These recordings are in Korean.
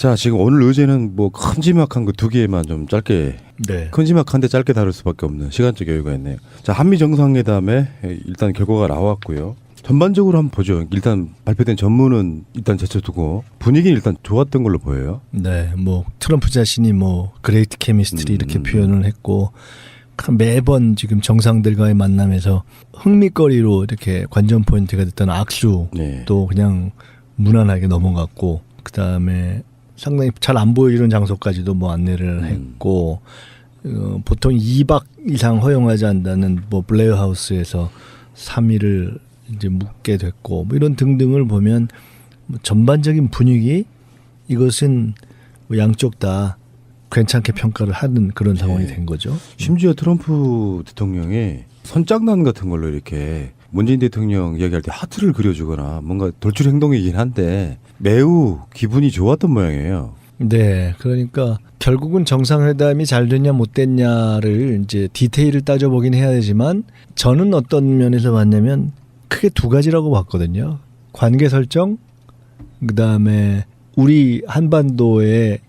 자, 지금 오늘 의제는 뭐 큼지막한 그 두 개만 좀 짧게, 네. 큼지막한데 짧게 다룰 수밖에 없는 시간적 여유가 있네요. 자, 한미 정상회담에 일단 결과가 나왔고요. 전반적으로 한번 보죠. 일단 발표된 전문은 일단 제쳐두고 분위기는 일단 좋았던 걸로 보여요. 네, 뭐 트럼프 자신이 뭐 그레이트 케미스트리 이렇게 표현을 했고 매번 지금 정상들과의 만남에서 흥미거리로 이렇게 관전 포인트가 됐던 악수 네. 또 그냥 무난하게 넘어갔고 그다음에 상당히 잘 안 보이는 장소까지도 뭐 안내를 했고 보통 2박 이상 허용하지 않는다는 뭐 블레어 하우스에서 3일을 이제 묵게 됐고 뭐 이런 등등을 보면 뭐 전반적인 분위기 이것은 뭐 양쪽 다 괜찮게 평가를 하는 그런 상황이 된 거죠. 심지어 트럼프 대통령이 선장난 같은 걸로 이렇게 문재인 대통령 이야기할 때 하트를 그려주거나 뭔가 돌출 행동이긴 한데 매우 기분이 좋았던 모양이에요. 네, 그러니까 결국은 정상회담이 잘 됐냐 못 됐냐를 이제 디테일을 따져보긴 해야 되지만 저는 어떤 면에서 봤냐면 크게 두 가지라고 봤거든요. 관계 설정, 그다음에 우리 한반도의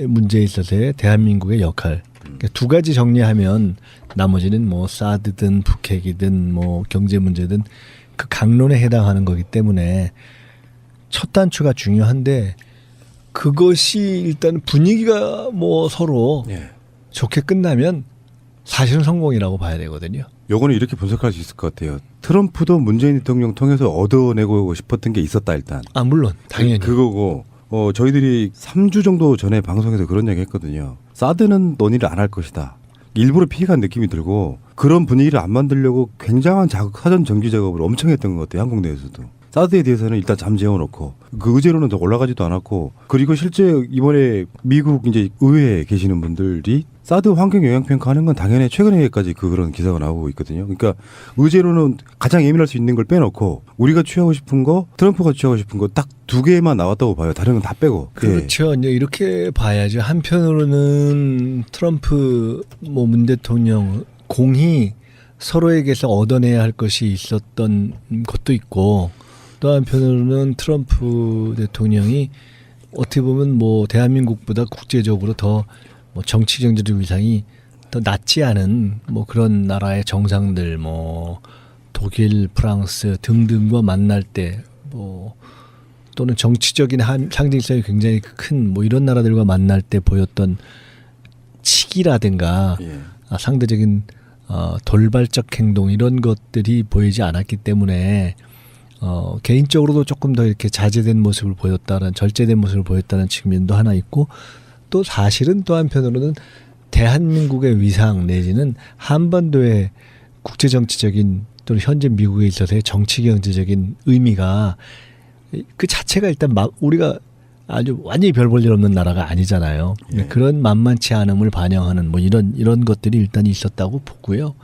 문제에 있어서의 대한민국의 역할. 그러니까 두 가지 정리하면 나머지는 뭐 사드든 북핵이든 뭐 경제 문제든 그 강론에 해당하는 거기 때문에 첫 단추가 중요한데 그것이 일단 분위기가 뭐 서로 좋게 끝나면 사실은 성공이라고 봐야 되거든요. 요거는 이렇게 분석할 수 있을 것 같아요. 트럼프도 문재인 대통령 통해서 얻어내고 싶었던 게 있었다 일단. 아 물론 당연히. 그거고 저희들이 3주 정도 전에 방송에서 그런 얘기 했거든요. 사드는 논의를 안 할 것이다. 일부러 피해간 느낌이 들고 그런 분위기를 안 만들려고 굉장한 사전 정비 작업을 엄청 했던 것 같아요. 한국 내에서도. 사드에 대해서는 일단 잠재워놓고 그 의제로는 더 올라가지도 않았고 그리고 실제 이번에 미국 이제 의회에 계시는 분들이 사드 환경 영향 평가하는 건 당연히 최근에까지 그런 기사가 나오고 있거든요. 그러니까 의제로는 가장 예민할 수 있는 걸 빼놓고 우리가 취하고 싶은 거, 트럼프가 취하고 싶은 거 딱 두 개만 나왔다고 봐요. 다른 건 다 빼고. 그렇죠. 이제 이렇게 봐야죠. 한편으로는 트럼프 뭐 문 대통령 공히 서로에게서 얻어내야 할 것이 있었던 것도 있고 또 한편으로는 트럼프 대통령이 어떻게 보면 뭐 대한민국보다 국제적으로 더 뭐 정치 경제적 위상이 더 낮지 않은 뭐 그런 나라의 정상들 뭐 독일, 프랑스 등등과 만날 때 뭐 또는 정치적인 상징성이 굉장히 큰 뭐 이런 나라들과 만날 때 보였던 치기라든가 상대적인 돌발적 행동 이런 것들이 보이지 않았기 때문에 개인적으로도 조금 더 이렇게 자제된 모습을 보였다는 절제된 모습을 보였다는 측면도 하나 있고 또 사실은 또 한편으로는 대한민국의 위상 내지는 한반도의 국제정치적인 또는 현재 미국에 있어서의 정치경제적인 의미가 그 자체가 일단 막 우리가 아주 완전히 별 볼 일 없는 나라가 아니잖아요. 그런 만만치 않음을 반영하는 뭐 이런 것들이 일단 있었다고 보고요.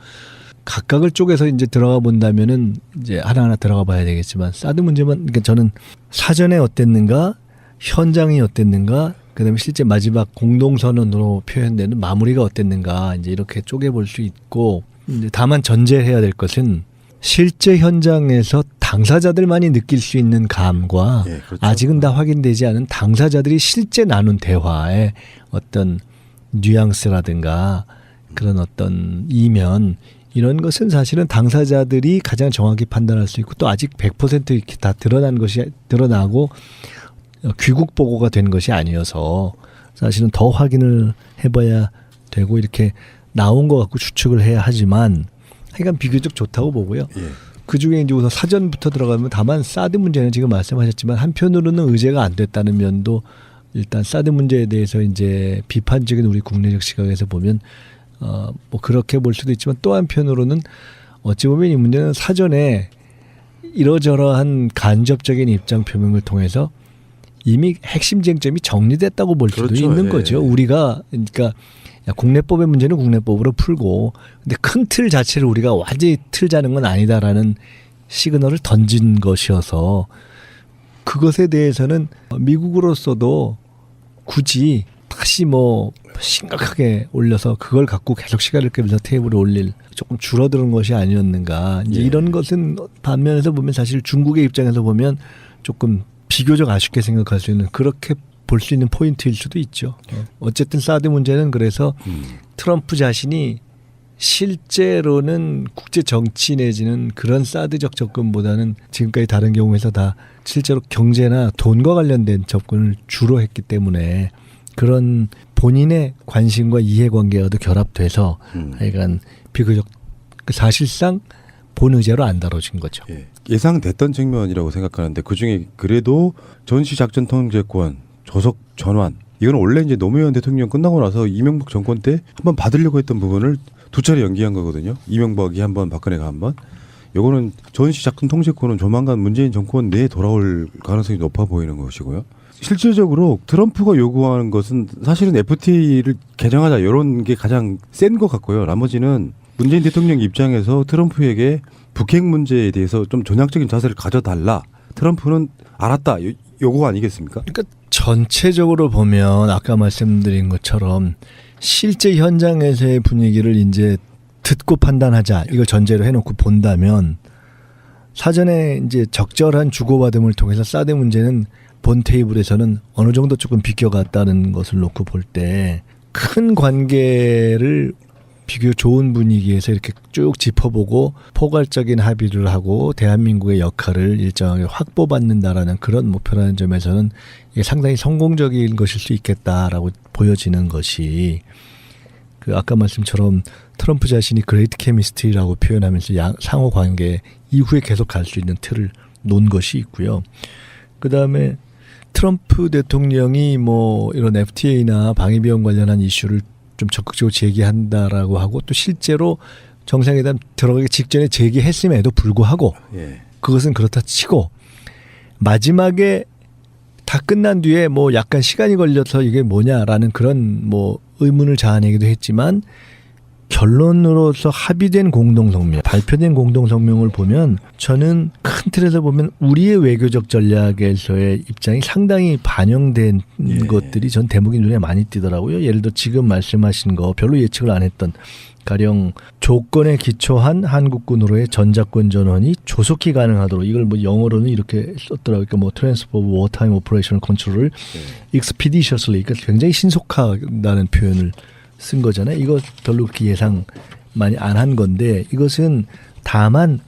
각각을 쪼개서 이제 들어가 본다면은 이제 하나하나 들어가 봐야 되겠지만 사드 문제만 그러니까 저는 사전에 어땠는가, 현장이 어땠는가, 그다음에 실제 마지막 공동선언으로 표현되는 마무리가 어땠는가 이제 이렇게 쪼개 볼 수 있고 이제 다만 전제해야 될 것은 실제 현장에서 당사자들만이 느낄 수 있는 감과 그렇죠. 아직은 다 확인되지 않은 당사자들이 실제 나눈 대화의 어떤 뉘앙스라든가 그런 어떤 이면 이런 것은 사실은 당사자들이 가장 정확히 판단할 수 있고 또 아직 100% 이렇게 다 드러나고 귀국 보고가 된 것이 아니어서 사실은 더 확인을 해봐야 되고 이렇게 나온 것 같고 추측을 해야 하지만 하여간 비교적 좋다고 보고요. 그중에 이제 우선 사전부터 들어가면 다만 사드 문제는 지금 말씀하셨지만 한편으로는 의제가 안 됐다는 면도 일단 사드 문제에 대해서 이제 비판적인 우리 국내적 시각에서 보면 뭐 그렇게 볼 수도 있지만 또 한편으로는 어찌 보면 이 문제는 사전에 이러저러한 간접적인 입장 표명을 통해서 이미 핵심 쟁점이 정리됐다고 볼 수도 그렇죠. 있는 거죠. 우리가 그러니까 국내법의 문제는 국내법으로 풀고 근데 큰 틀 자체를 우리가 완전히 틀자는 건 아니다라는 시그널을 던진 것이어서 그것에 대해서는 미국으로서도 굳이 다시 뭐 심각하게 올려서 그걸 갖고 계속 시간을 끌면서 테이블에 올릴 조금 줄어드는 것이 아니었는가. 이제 이런 것은 반면에서 보면 사실 중국의 입장에서 보면 조금 비교적 아쉽게 생각할 수 있는 그렇게 볼 수 있는 포인트일 수도 있죠. 어쨌든 사드 문제는 그래서 트럼프 자신이 실제로는 국제 정치 내지는 그런 사드적 접근보다는 지금까지 다른 경우에서 다 실제로 경제나 돈과 관련된 접근을 주로 했기 때문에 그런 본인의 관심과 이해관계와도 결합돼서 하여간 비교적 사실상 본 의제로 안 다뤄진 거죠. 예. 예상됐던 측면이라고 생각하는데 그중에 그래도 전시작전 통제권, 조속 전환 이건 원래 이제 노무현 대통령 끝나고 나서 이명박 정권 때 한번 받으려고 했던 부분을 두 차례 연기한 거거든요. 이명박이 한 번, 박근혜가 한 번. 요거는 전시작전 통제권은 조만간 문재인 정권 내에 돌아올 가능성이 높아 보이는 것이고요. 실질적으로 트럼프가 요구하는 것은 사실은 FTA를 개정하자 이런 게 가장 센 것 같고요. 나머지는 문재인 대통령 입장에서 트럼프에게 북핵 문제에 대해서 좀 전향적인 자세를 가져달라. 트럼프는 알았다. 요거 아니겠습니까? 그러니까 전체적으로 보면 아까 말씀드린 것처럼 실제 현장에서의 분위기를 이제 듣고 판단하자. 이걸 전제로 해놓고 본다면 사전에 이제 적절한 주고받음을 통해서 사드 문제는 본 테이블에서는 어느 정도 조금 비껴갔다는 것을 놓고 볼 때 큰 관계를 비교적 좋은 분위기에서 이렇게 쭉 짚어보고 포괄적인 합의를 하고 대한민국의 역할을 일정하게 확보받는다라는 그런 목표라는 점에서는 이게 상당히 성공적인 것일 수 있겠다라고 보여지는 것이 그 아까 말씀처럼 트럼프 자신이 그레이트 케미스트리라고 표현하면서 상호 관계 이후에 계속 갈 수 있는 틀을 놓은 것이 있고요. 그다음에 트럼프 대통령이 뭐 이런 FTA나 방위비용 관련한 이슈를 좀 적극적으로 제기한다라고 하고 또 실제로 정상회담 들어가기 직전에 제기했음에도 불구하고 예. 그것은 그렇다 치고 마지막에 다 끝난 뒤에 뭐 약간 시간이 걸려서 이게 뭐냐라는 그런 뭐 의문을 자아내기도 했지만 결론으로서 합의된 공동성명, 발표된 공동성명을 보면 저는 큰 틀에서 보면 우리의 외교적 전략에서의 입장이 상당히 반영된 것들이 전 대목이 눈에 많이 띄더라고요. 예를 들어 지금 말씀하신 거 별로 예측을 안 했던 가령 조건에 기초한 한국군으로의 전작권 전원이 조속히 가능하도록 이걸 뭐 영어로는 이렇게 썼더라고요. 그러니까 뭐 Transfer of Wartime Operational Control을 expeditiously, 그러니까 굉장히 신속하다는 표현을 쓴 거잖아요. 이거 별로 그렇게 예상 많이 안 한 건데 이것은 다만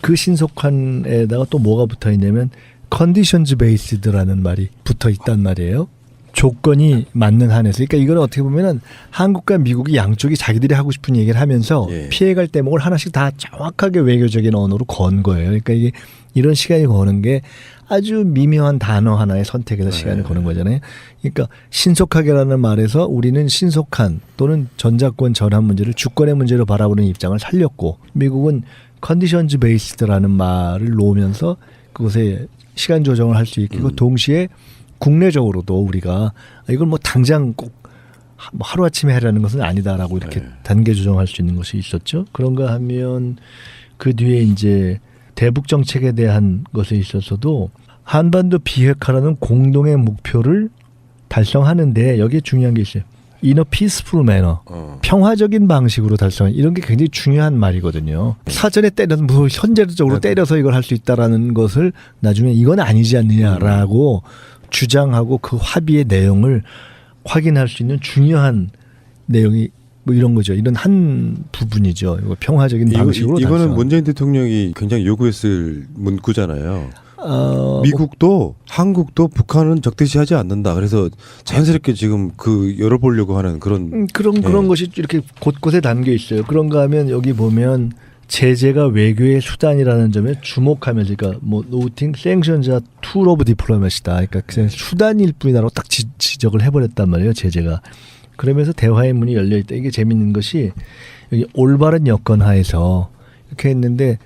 그 신속한에다가 또 뭐가 붙어 있냐면 conditions based라는 말이 붙어 있단 말이에요. 조건이 맞는 한에서. 그러니까 이거는 어떻게 보면은 한국과 미국이 양쪽이 자기들이 하고 싶은 얘기를 하면서 피해갈 대목을 하나씩 다 정확하게 외교적인 언어로 건 거예요. 그러니까 이게 이런 시간이 거는 게 아주 미묘한 단어 하나의 선택에서 시간을 거는 거잖아요. 그러니까 신속하게라는 말에서 우리는 신속한 또는 전작권 전환 문제를 주권의 문제로 바라보는 입장을 살렸고 미국은 컨디션즈 베이스드라는 말을 놓으면서 그것에 시간 조정을 할 수 있고 동시에 국내적으로도 우리가 이걸 뭐 당장 꼭 하루아침에 하려는 것은 아니다라고 이렇게 단계 조정할 수 있는 것이 있었죠. 그런가 하면 그 뒤에 이제 대북 정책에 대한 것에 있어서도 한반도 비핵화라는 공동의 목표를 달성하는데 여기에 중요한 게 있어요. In a peaceful manner. 평화적인 방식으로 달성. 이런 게 굉장히 중요한 말이거든요. 사전에 때려서 뭐 현재적으로 때려서 이걸 할 수 있다라는 것을 나중에 이건 아니지 않느냐라고 주장하고 그 합의의 내용을 확인할 수 있는 중요한 내용이 뭐 이런 거죠. 이런 한 부분이죠. 이거 평화적인 방식으로 이거는 달성. 문재인 대통령이 굉장히 요구했을 문구잖아요. 미국도 한국도 북한은 적대시하지 않는다. 그래서 자연스럽게 지금 그 열어보려고 하는 그런 그런 것이 이렇게 곳곳에 담겨 있어요. 그런가 하면 여기 보면 제재가 외교의 수단이라는 점에 주목하면서 그러니까 뭐 noting sanctions are tool of diplomacy다. 그러니까 그냥 수단일 뿐이다라고 딱 지적을 해버렸단 말이에요. 제재가. 그러면서 대화의 문이 열려 있다. 이게 재밌는 것이 여기 올바른 여건 하에서 이렇게 했는데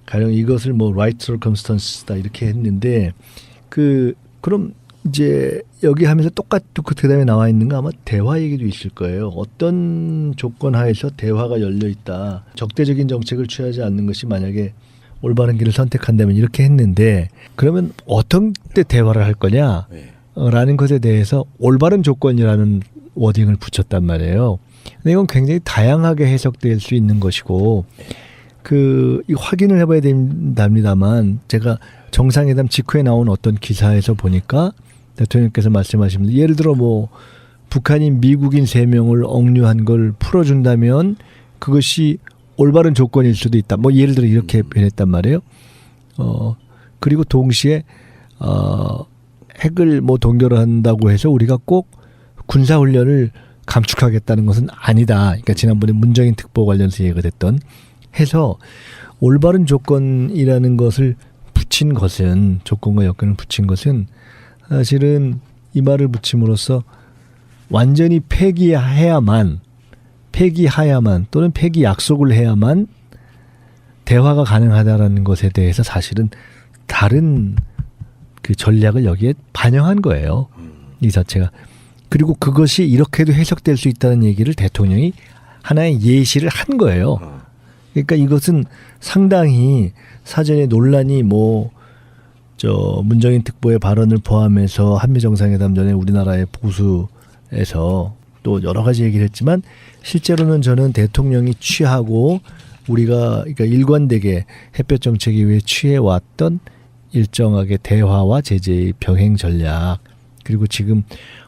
가령 이것을 뭐 right circumstances다 이렇게 했는데 그럼 이제 여기 하면서 똑같이 그 대답에 나와 있는 거 아마 대화 얘기도 있을 거예요. 어떤 조건 하에서 대화가 열려 있다. 적대적인 정책을 취하지 않는 것이 만약에 올바른 길을 선택한다면 이렇게 했는데 그러면 어떤 때 대화를 할 거냐? 라는 것에 대해서 올바른 조건이라는 워딩을 붙였단 말이에요. 근데 이건 굉장히 다양하게 해석될 수 있는 것이고 이 확인을 해봐야 됩니다만 제가 정상회담 직후에 나온 어떤 기사에서 보니까 대통령께서 말씀하시면 예를 들어 뭐 북한이 미국인 3명을 억류한 걸 풀어준다면 그것이 올바른 조건일 수도 있다. 뭐 예를 들어 이렇게 변했단 말이에요. 그리고 동시에 핵을 뭐 동결한다고 해서 우리가 꼭 군사훈련을 감축하겠다는 것은 아니다. 그러니까 지난번에 문정인 특보 관련해서 얘기가 됐던 해서 올바른 조건이라는 것을 붙인 것은 조건과 여건을 붙인 것은 사실은 이 말을 붙임으로써 완전히 폐기하야만 또는 폐기 약속을 해야만 대화가 가능하다라는 것에 대해서 사실은 다른 그 전략을 여기에 반영한 거예요. 이 자체가. 그리고 그것이 이렇게도 해석될 수 있다는 얘기를 대통령이 하나의 예시를 한 거예요. 그러니까 이것은 상당히 사전에 논란이 문정인 특보의 발언을 포함해서 한미 정상회담 전에 우리나라의 보수에서 또 여러 가지 얘기를 했지만 실제로는 저는 대통령이 취하고 우리가 그러니까 일관되게 햇볕 정책 이후에 취해왔던 일정하게 대화와 제재의 병행 전략 그리고 지금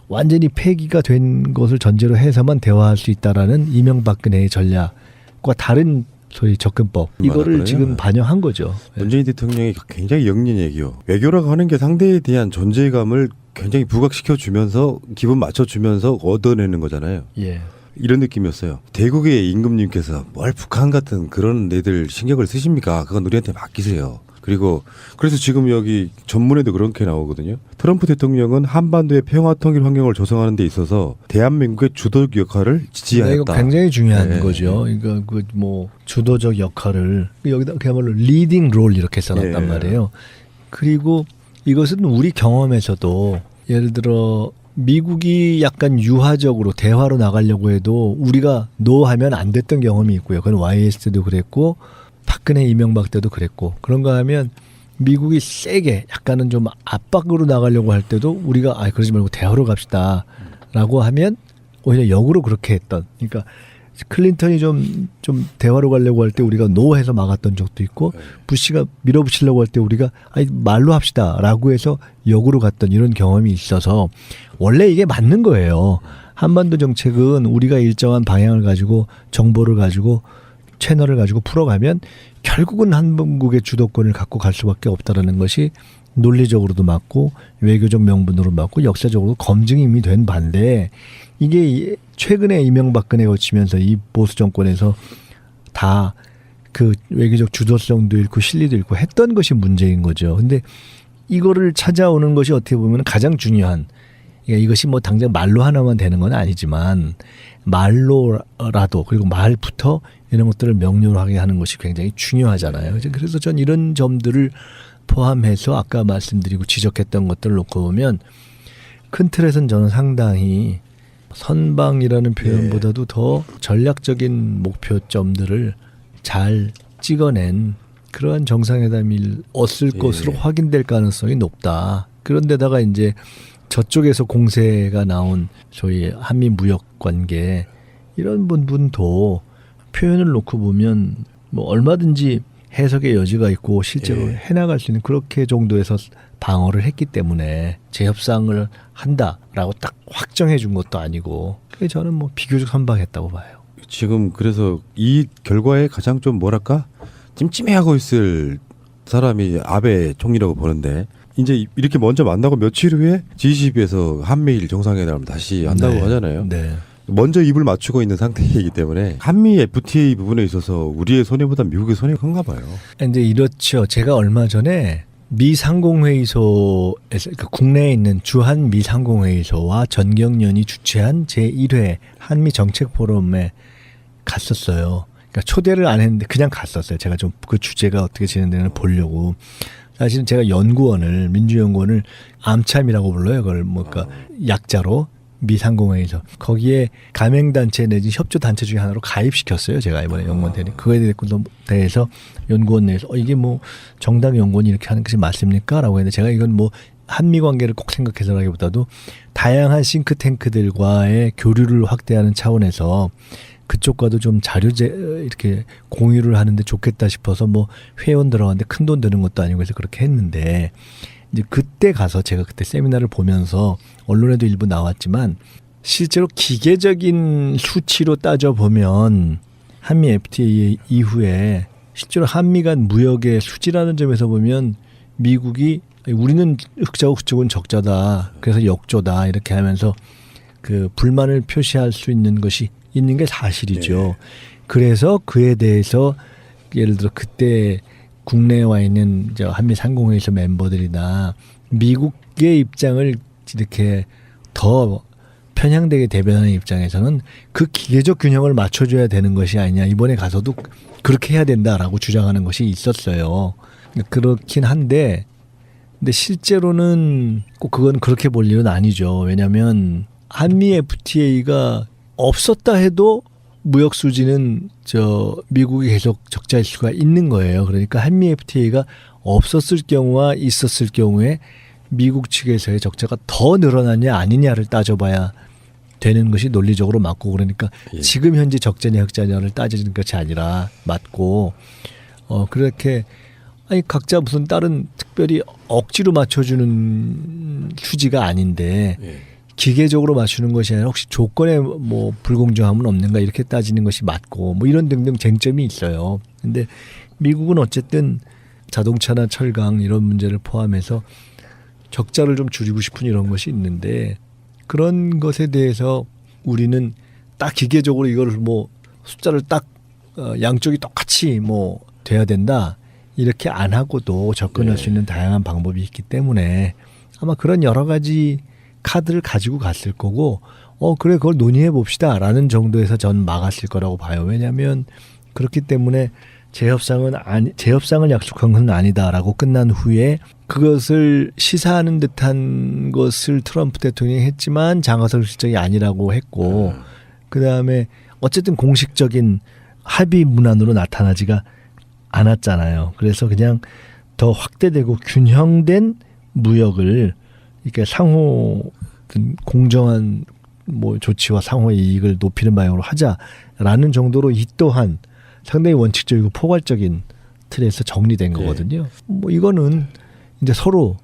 완전히 폐기가 된 것을 전제로 해서만 대화할 수 있다라는 이명박근혜의 전략과 다른 소위 접근법 이거를 그래요? 지금 반영한 거죠. 문재인 대통령이 굉장히 영리얘기요. 외교라고 하는 게 상대에 대한 존재감을 굉장히 부각시켜주면서 기분 맞춰주면서 얻어내는 거잖아요. 예. 이런 느낌이었어요. 대국의 임금님께서 뭘 북한 같은 그런 애들 신경을 쓰십니까? 그건 우리한테 맡기세요. 그리고 그래서 지금 여기 전문에도 그렇게 나오거든요. 트럼프 대통령은 한반도의 평화 통일 환경을 조성하는 데 있어서 대한민국의 주도적 역할을 지지하였다. 이거 굉장히 중요한 네. 거죠. 이거 주도적 역할을 여기다 그야말로 리딩 롤 이렇게 써놨단 네. 말이에요. 그리고 이것은 우리 경험에서도 예를 들어 미국이 약간 유화적으로 대화로 나가려고 해도 우리가 노하면 안 됐던 경험이 있고요. 그건 YS 때도 그랬고 박근혜 이명박 때도 그랬고 그런가 하면 미국이 세게 약간은 좀 압박으로 나가려고 할 때도 우리가 그러지 말고 대화로 갑시다 라고 하면 오히려 역으로 그렇게 했던 그러니까 클린턴이 좀 대화로 가려고 할 때 우리가 노해서 막았던 적도 있고 부시가 밀어붙이려고 할 때 우리가 말로 합시다 라고 해서 역으로 갔던 이런 경험이 있어서 원래 이게 맞는 거예요. 한반도 정책은 우리가 일정한 방향을 가지고 정보를 가지고 채널을 가지고 풀어가면 결국은 한국의 주도권을 갖고 갈 수밖에 없다라는 것이 논리적으로도 맞고 외교적 명분으로 맞고 역사적으로 검증이 이미 된 반대 이게 최근에 이명박근혜 거치면서 이 보수 정권에서 다 그 외교적 주도성도 잃고 실리도 잃고 했던 것이 문제인 거죠. 근데 이거를 찾아오는 것이 어떻게 보면 가장 중요한 그러니까 이것이 당장 말로 하나만 되는 건 아니지만 말로라도 그리고 말부터 이런 것들을 명료하게 하는 것이 굉장히 중요하잖아요. 그래서 전 이런 점들을 포함해서 아까 말씀드리고 지적했던 것들을 놓고 보면 큰 틀에서는 저는 상당히 선방이라는 표현보다도 더 전략적인 목표점들을 잘 찍어낸 그러한 정상회담이었을 것으로 확인될 가능성이 높다. 그런데다가 이제 저쪽에서 공세가 나온 소위 한미 무역 관계 이런 부분도 표현을 놓고 보면 얼마든지 해석의 여지가 있고 실제로 해나갈 수 있는 그렇게 정도에서 방어를 했기 때문에 재협상을 한다라고 딱 확정해 준 것도 아니고 그게 저는 비교적 선방했다고 봐요. 지금 그래서 이 결과에 가장 좀 찜찜해하고 있을 사람이 아베 총리라고 보는데 이제 이렇게 먼저 만나고 며칠 후에 G20에서 한미일 정상회담을 다시 한다고 하잖아요. 네. 먼저 입을 맞추고 있는 상태이기 때문에 한미 FTA 부분에 있어서 우리의 손해보다 미국의 손해가 큰가 봐요. 근데 이렇죠. 제가 얼마 전에 미 상공회의소에서 그러니까 국내에 있는 주한 미 상공회의소와 전경련이 주최한 제1회 한미 정책 포럼에 갔었어요. 그러니까 초대를 안 했는데 그냥 갔었어요. 제가 좀 그 주제가 어떻게 진행되는지 보려고. 사실은 제가 연구원을 민주연구원을 암참이라고 불러요. 그걸 그러니까 약자로 미 상공회의소 거기에 가맹단체 내지 협조단체 중에 하나로 가입시켰어요. 제가 이번에 연구원 대리 그거에 대해서 연구원 내에서 이게 정당 연구원이 이렇게 하는 것이 맞습니까? 라고 했는데 제가 이건 한미 관계를 꼭 생각해서라기보다도 다양한 싱크탱크들과의 교류를 확대하는 차원에서 그쪽과도 좀 자료제 이렇게 공유를 하는데 좋겠다 싶어서 회원 들어갔는데 큰 돈 드는 것도 아니고 해서 그렇게 했는데 이제 그때 가서 제가 그때 세미나를 보면서 언론에도 일부 나왔지만 실제로 기계적인 수치로 따져보면 한미 FTA 이후에 실제로 한미 간 무역의 수지라는 점에서 보면 미국이 우리는 흑자고 그쪽은 적자다. 그래서 역조다. 이렇게 하면서 그 불만을 표시할 수 있는 것이 있는 게 사실이죠. 네. 그래서 그에 대해서 예를 들어 그때 국내에 와 있는 저 한미 상공회의소 멤버들이나 미국의 입장을 이렇게 더 편향되게 대변하는 입장에서는 그 기계적 균형을 맞춰줘야 되는 것이 아니냐. 이번에 가서도 그렇게 해야 된다라고 주장하는 것이 있었어요. 그렇긴 한데 근데 실제로는 꼭 그건 그렇게 볼 일은 아니죠. 왜냐하면 한미 FTA가 없었다 해도 무역 수지는 저 미국이 계속 적자일 수가 있는 거예요. 그러니까 한미 FTA가 없었을 경우와 있었을 경우에 미국 측에서의 적자가 더 늘어나냐 아니냐를 따져봐야 되는 것이 논리적으로 맞고 그러니까 예. 지금 현재 적자냐 흑자냐를 따지는 것이 아니라 맞고 그렇게 아니 각자 무슨 다른 특별히 억지로 맞춰주는 수지가 아닌데 예. 기계적으로 맞추는 것이 아니라 혹시 조건에 뭐 불공정함은 없는가 이렇게 따지는 것이 맞고 뭐 이런 등등 쟁점이 있어요. 근데 미국은 어쨌든 자동차나 철강 이런 문제를 포함해서 적자를 좀 줄이고 싶은 이런 것이 있는데 그런 것에 대해서 우리는 딱 기계적으로 이걸 뭐 숫자를 딱 양쪽이 똑같이 뭐 돼야 된다 이렇게 안 하고도 접근할 네. 수 있는 다양한 방법이 있기 때문에 아마 그런 여러 가지 카드를 가지고 갔을 거고 그래 그걸 논의해 봅시다라는 정도에서 전 막았을 거라고 봐요. 왜냐하면 그렇기 때문에 재협상을 약속한 건 아니다라고 끝난 후에 그것을 시사하는 듯한 것을 트럼프 대통령이 했지만 장하성 실장이 아니라고 했고 그다음에 어쨌든 공식적인 합의 문안으로 나타나지가 않았잖아요. 그래서 그냥 더 확대되고 균형된 무역을 이렇게 상호 공정한 뭐 조치와 상호 이익을 높이는 방향으로 하자라는 정도로 이 또한 상당히 원칙적이고 포괄적인 틀에서 정리된 거거든요. 뭐 이거는 이제 서로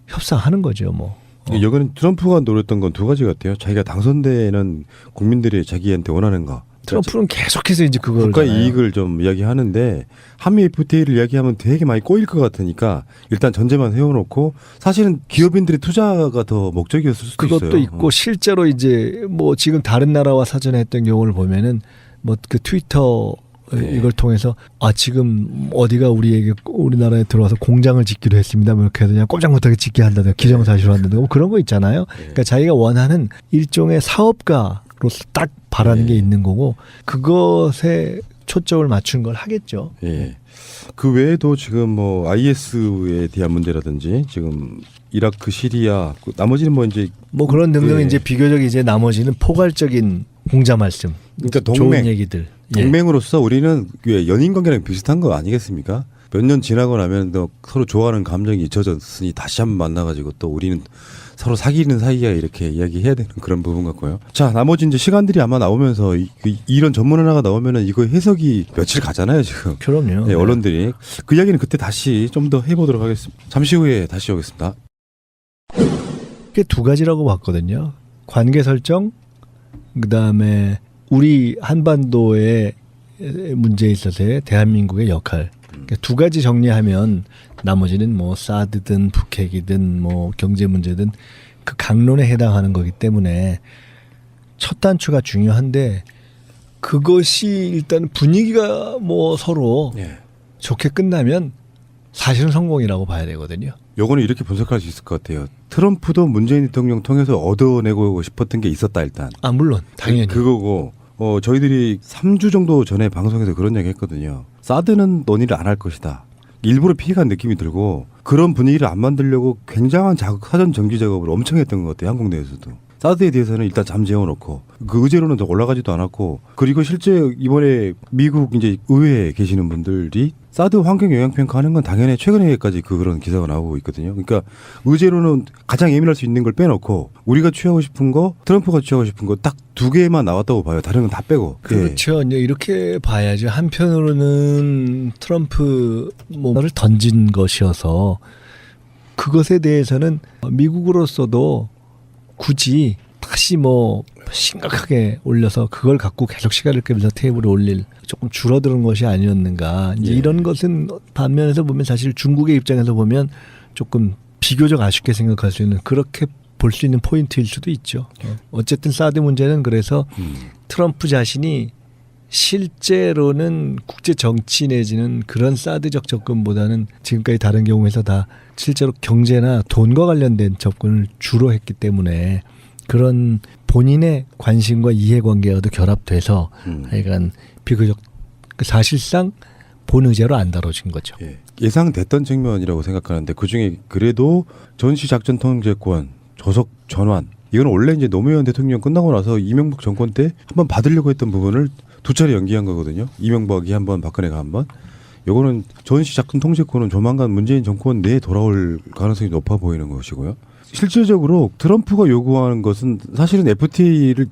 협상하는 거죠. 뭐. 여기는 트럼프가 노렸던 건 두 가지 같아요. 자기가 당선되는 국민들이 자기한테 원하는 거. 트럼프는 계속해서 이제 그걸 국가 이익을 좀 이야기하는데 한미 FTA를 이야기하면 되게 많이 꼬일 것 같으니까 일단 전제만 세워놓고 사실은 기업인들의 투자가 더 목적이었을 수도 있어요. 그것도 있고 실제로 이제 뭐 지금 다른 나라와 사전에 했던 경우를 보면은 뭐 그 트위터 네. 이걸 통해서 지금 어디가 우리나라에 들어와서 공장을 짓기로 했습니다. 뭐 이렇게 해서 그냥 꼼짝 못하게 짓게 한다든가 기정사실로 한다든가 뭐 그런 거 있잖아요. 그러니까 자기가 원하는 일종의 사업가로서 딱 바라는 게 있는 거고 그것에 초점을 맞춘 걸 하겠죠. 예. 그 외에도 지금 뭐 IS에 대한 문제라든지 지금 이라크, 시리아, 나머지는 뭐 이제 뭐 그런 등등 예. 이제 비교적 이제 나머지는 포괄적인 공자 말씀, 그러니까 좋은 얘기들. 동맹으로서 우리는 연인 관계랑 비슷한 거 아니겠습니까? 몇 년 지나고 나면 또 서로 좋아하는 감정이 잊혀졌으니 다시 한번 만나가지고 또 우리는 서로 사귀는 사이야 이렇게 이야기해야 되는 그런 부분 같고요. 자, 나머지 이제 시간들이 아마 나오면서 이런 전문 하나가 나오면은 이거 해석이 며칠 가잖아요 지금. 그럼요. 네, 언론들이 그 이야기는 그때 다시 좀 더 해보도록 하겠습니다. 잠시 후에 다시 오겠습니다. 그게 두 가지라고 봤거든요. 관계 설정, 그 다음에 우리 한반도의 문제에 있어서의 대한민국의 역할. 그러니까 두 가지 정리하면 나머지는 뭐 사드든 북핵이든 뭐 경제 문제든 그 강론에 해당하는 거기 때문에 첫 단추가 중요한데 그것이 일단 분위기가 뭐 서로 예. 좋게 끝나면 사실은 성공이라고 봐야 되거든요. 요거는 이렇게 분석할 수 있을 것 같아요. 트럼프도 문재인 대통령 통해서 얻어내고 싶었던 게 있었다 일단. 물론 당연히. 그거고 저희들이 3주 정도 전에 방송에서 그런 얘기 했거든요. 사드는 논의를 안 할 것이다. 일부러 피해간 느낌이 들고 그런 분위기를 안 만들려고 굉장한 사전 정기 작업을 엄청 했던 것 같아요. 한국 내에서도. 사드에 대해서는 일단 잠재워놓고 그 의제로는 더 올라가지도 않았고 그리고 실제 이번에 미국 이제 의회에 계시는 분들이 사드 환경 영향 평가하는 건 당연히 최근에까지 그런 기사가 나오고 있거든요. 그러니까 의제로는 가장 예민할 수 있는 걸 빼놓고 우리가 취하고 싶은 거, 트럼프가 취하고 싶은 거 딱 두 개만 나왔다고 봐요. 다른 건 다 빼고. 그렇죠. 이제 이렇게 봐야죠. 한편으로는 트럼프 뭐를 던진 것이어서 그것에 대해서는 미국으로서도 굳이 다시 뭐 심각하게 올려서 그걸 갖고 계속 시간을 끌면서 테이블에 올릴 조금 줄어드는 것이 아니었는가. 이제 예. 이런 것은 반면에서 보면 사실 중국의 입장에서 보면 조금 비교적 아쉽게 생각할 수 있는 그렇게 볼 수 있는 포인트일 수도 있죠. 어쨌든 사드 문제는 그래서 트럼프 자신이 실제로는 국제 정치 내지는 그런 사드적 접근보다는 지금까지 다른 경우에서 다 실제로 경제나 돈과 관련된 접근을 주로 했기 때문에 그런 본인의 관심과 이해관계와도 결합돼서 하여간 비교적 사실상 본의제로 안 다뤄진 거죠. 예. 예상됐던 측면이라고 생각하는데 그중에 그래도 전시작전 통제권, 조석 전환 이건 원래 이제 노무현 대통령 끝나고 나서 이명박 정권 때 한번 받으려고 했던 부분을 두 차례 연기한 거거든요. 이명박이 한 번, 박근혜가 한 번. 요거는 전시작전 통제권은 조만간 문재인 정권 내에 돌아올 가능성이 높아 보이는 것이고요. 실질적으로 트럼프가 요구하는 것은 사실은 FTA를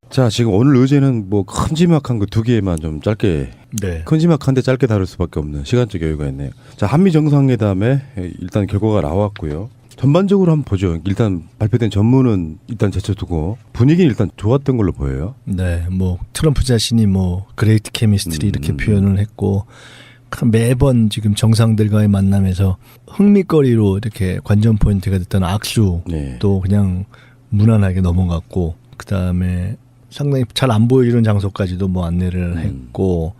자 지금 오늘 의제는 뭐 큼지막한 그 두 개만 좀 짧게 네. 큼지막한데 짧게 다룰 수밖에 없는 시간적 여유가 있네요. 자 한미 정상회담에 일단 결과가 나왔고요. 전반적으로 한번 보죠. 일단 발표된 전문은 일단 제쳐두고 분위기는 일단 좋았던 걸로 보여요. 네, 뭐 트럼프 자신이 뭐 그레이트 케미스트리 이렇게 표현을 했고 매번 지금 정상들과의 만남에서 흥미거리로 이렇게 관전 포인트가 됐던 악수도 네. 그냥 무난하게 넘어갔고 그다음에 상당히 잘 안 보이는 장소까지도 뭐 안내를 했고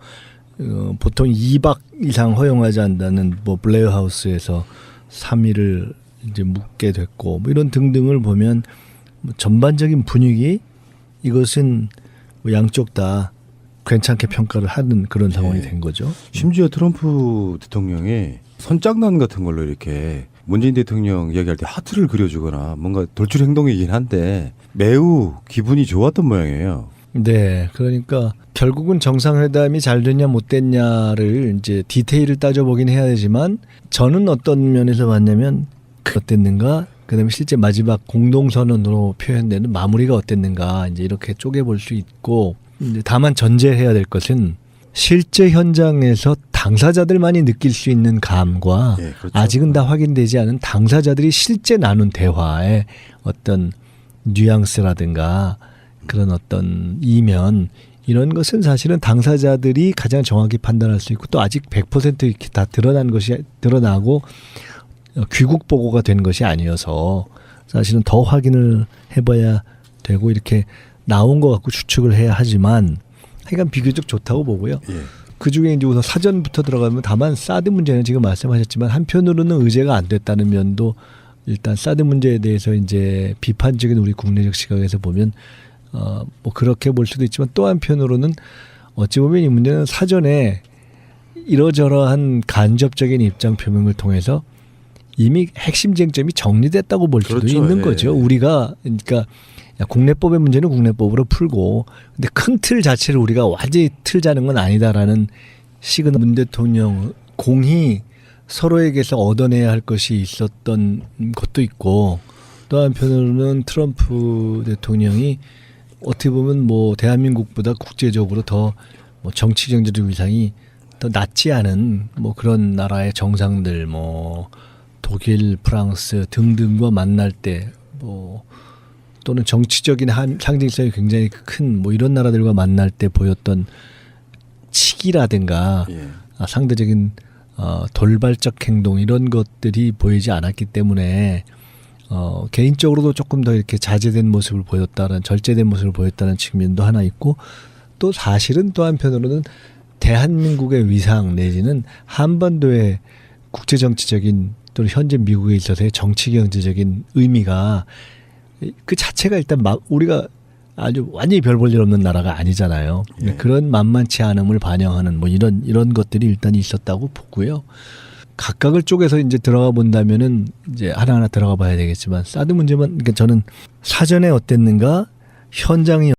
보통 2박 이상 허용하지 않는다는 뭐 블레어 하우스에서 3일을 이제 묵게 됐고 뭐 이런 등등을 보면 뭐 전반적인 분위기 이것은 뭐 양쪽 다 괜찮게 평가를 하는 그런 상황이 된 거죠. 심지어 트럼프 대통령이 선장난 같은 걸로 이렇게 문재인 대통령 이야기할 때 하트를 그려주거나 뭔가 돌출 행동이긴 한데 매우 기분이 좋았던 모양이에요. 네, 그러니까 결국은 정상회담이 잘 됐냐 못 됐냐를 이제 디테일을 따져보긴 해야 되지만 저는 어떤 면에서 봤냐면 어땠는가, 그다음에 실제 마지막 공동선언으로 표현되는 마무리가 어땠는가 이제 이렇게 쪼개볼 수 있고 이제 다만 전제해야 될 것은 실제 현장에서 당사자들만이 느낄 수 있는 감과 예, 그렇죠. 아직은 다 확인되지 않은 당사자들이 실제 나눈 대화의 어떤 뉘앙스라든가 그런 어떤 이면 이런 것은 사실은 당사자들이 가장 정확히 판단할 수 있고 또 아직 100% 이렇게 다 드러나고 귀국 보고가 된 것이 아니어서 사실은 더 확인을 해봐야 되고 이렇게 나온 것 같고 추측을 해야 하지만 하여간 비교적 좋다고 보고요. 예. 그중에 이제 우선 사전부터 들어가면 다만 사드 문제는 지금 말씀하셨지만 한편으로는 의제가 안 됐다는 면도 일단 사드 문제에 대해서 이제 비판적인 우리 국내적 시각에서 보면 뭐 그렇게 볼 수도 있지만 또 한편으로는 어찌 보면 이 문제는 사전에 이러저러한 간접적인 입장 표명을 통해서 이미 핵심 쟁점이 정리됐다고 볼 수도 그렇죠. 있는 예. 거죠. 우리가 그러니까 국내법의 문제는 국내법으로 풀고 근데 큰 틀 자체를 우리가 완전히 틀자는 건 아니다라는 식은 문 대통령 공히 서로에게서 얻어내야 할 것이 있었던 것도 있고 또 한편으로는 트럼프 대통령이 어떻게 보면 뭐 대한민국보다 국제적으로 더 뭐 정치 경제적 위상이 더 낮지 않은 뭐 그런 나라의 정상들 뭐 독일, 프랑스 등등과 만날 때 뭐 또는 정치적인 상징성이 굉장히 큰 뭐 이런 나라들과 만날 때 보였던 치기라든가 예. 상대적인 돌발적 행동 이런 것들이 보이지 않았기 때문에 개인적으로도 조금 더 이렇게 자제된 모습을 보였다는 절제된 모습을 보였다는 측면도 하나 있고 또 사실은 또 한편으로는 대한민국의 위상 내지는 한반도의 국제정치적인 또는 현재 미국에 있어서의 정치 경제적인 의미가 그 자체가 일단 우리가 아주 완전히 별 볼 일 없는 나라가 아니잖아요. 예. 그런 만만치 않음을 반영하는 뭐 이런 것들이 일단 있었다고 보고요. 각각을 쪼개서 이제 들어가 본다면은 이제 하나하나 들어가 봐야 되겠지만 사드 문제만 그러니까 저는 사전에 어땠는가 현장이